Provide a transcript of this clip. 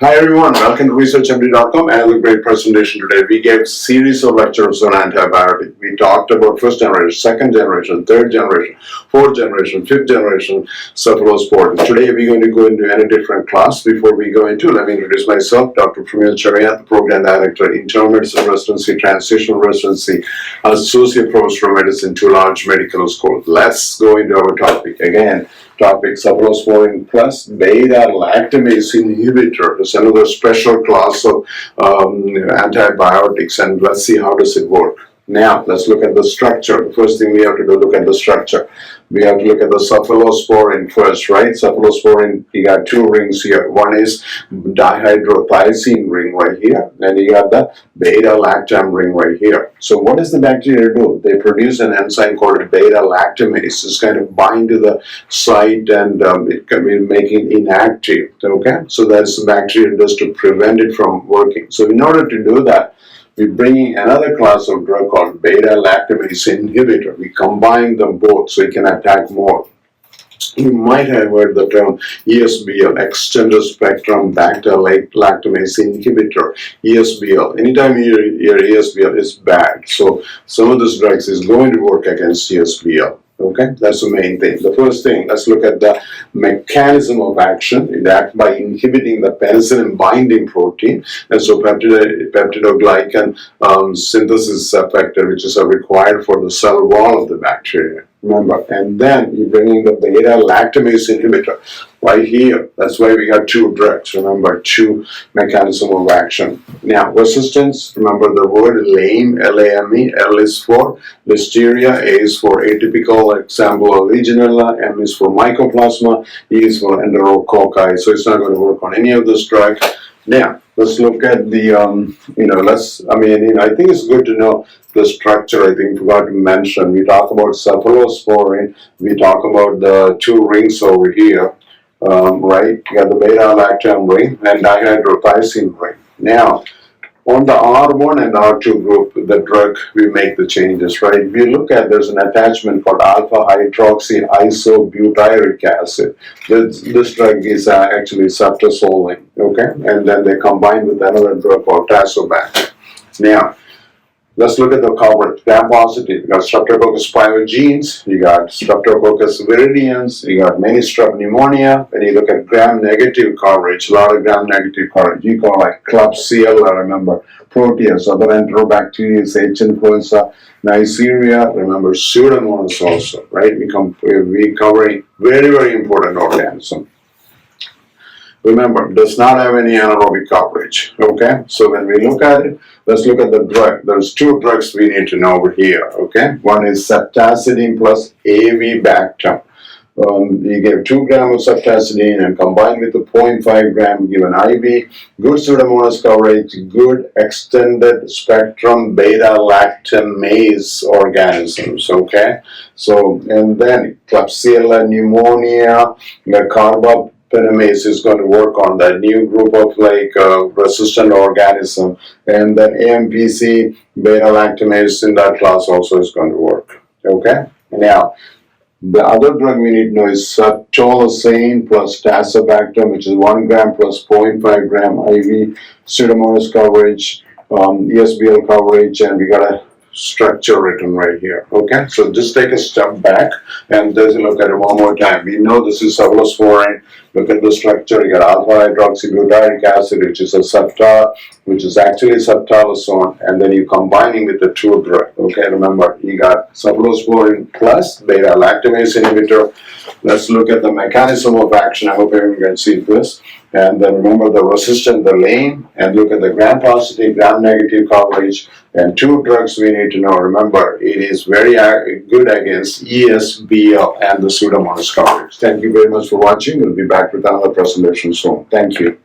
Hi everyone, welcome to ResearchMD.com. Another great presentation today. We gave a series of lectures on antibiotic. We talked about first generation, second generation, third generation, fourth generation, fifth generation cephalosporins. Today we're going to go into a different class. Before we go into, let me introduce myself, Dr. PRAMIL, CHERIYATH, Program Director, Internal Medicine Residency, Transitional Residency, Associate Professor of Medicine, two large medical schools. Let's go into our topic again. Topic cephalosporin plus beta-lactamase inhibitor is another special class of antibiotics, and let's see how does it work. Now let's look at the structure. The first thing we have to do, look at the structure. We have to look at the cephalosporin first, right? Cephalosporin, you got two rings here. One is dihydrothiosin ring right here, and you got the beta-lactam ring right here. So what does the bacteria do? They produce an enzyme called beta-lactamase. It's kind of bind to the site and it can be making inactive, okay? So that's the bacteria does to prevent it from working. So in order to do that, we're bringing another class of drug called beta-lactamase inhibitor. We combine them both so you can attack more. You might have heard the term ESBL, extended spectrum beta-lactamase inhibitor, ESBL. Anytime you hear ESBL, is bad. So some of these drugs is going to work against ESBL. Okay, that's the main thing. The first thing, let's look at the mechanism of action. It acts by inhibiting the penicillin-binding protein, and so peptidoglycan synthesis factor, which is required for the cell wall of the bacteria. Remember, and then you bring in the beta-lactamase inhibitor right here. That's why we got two drugs. Remember, two mechanism of action. Now, resistance, remember the word LAME, L-A-M-E, L is for Listeria, A is for atypical example of Legionella, M is for Mycoplasma, E is for Enterococci. So it's not going to work on any of this drug. Now, let's look at the, I think it's good to know the structure. I think I forgot to mention. We talk about cephalosporin. We talk about the two rings over here, right? You got the beta-lactam ring and dihydrothiosin ring. Now, on the R1 and R2 group, the drug, we make the changes, right? If you look at, there's an attachment called alpha-hydroxy isobutyric acid. This drug is actually ceftazoline, okay? And then they combine with another drug called tazoban. Now, let's look at the coverage. Gram-positive, you got Streptococcus pyogenes, you got Streptococcus viridans, you got many strep pneumonia. When you look at gram-negative coverage, a lot of gram-negative coverage. You call like Klebsiella, remember, Proteus, other enterobacteria, H. influenza, Neisseria, remember, Pseudomonas also, right? We covering very, very important organism. Remember, does not have any anaerobic coverage, okay? So when we look at it, let's look at the drug. There's two drugs we need to know over here, okay? One is ceftazidime plus avibactam. You give 2 grams of ceftazidime and combine with the 0.5 gram given IV. Good Pseudomonas coverage, good extended spectrum beta-lactamase organisms, okay? So, and then Klebsiella pneumonia, the Penicillin is going to work on that new group of resistant organism, and then AMPC beta-lactamase in that class also is going to work. Okay. Now, the other drug we need to know is ceftolozane plus tazobactam, which is 1 gram plus 0.5 gram IV Pseudomonas coverage, ESBL coverage, and we got a structure written right here. Okay, so just take a step back and just look at it one more time. We know this is cephalosporin. Look at the structure. You got alpha-hydroxybutyric acid, which is a which is actually ceftolozane, and then you combining with the two drug. Okay, remember you got cephalosporin plus beta-lactamase inhibitor. Let's look at the mechanism of action. I hope everyone can see this. And then remember the resistant, the LAME, and look at the gram-positive, gram-negative coverage. And two drugs we need to know. Remember, it is very good against ESBL and the Pseudomonas coverage. Thank you very much for watching. We'll be back with another presentation soon. Thank you.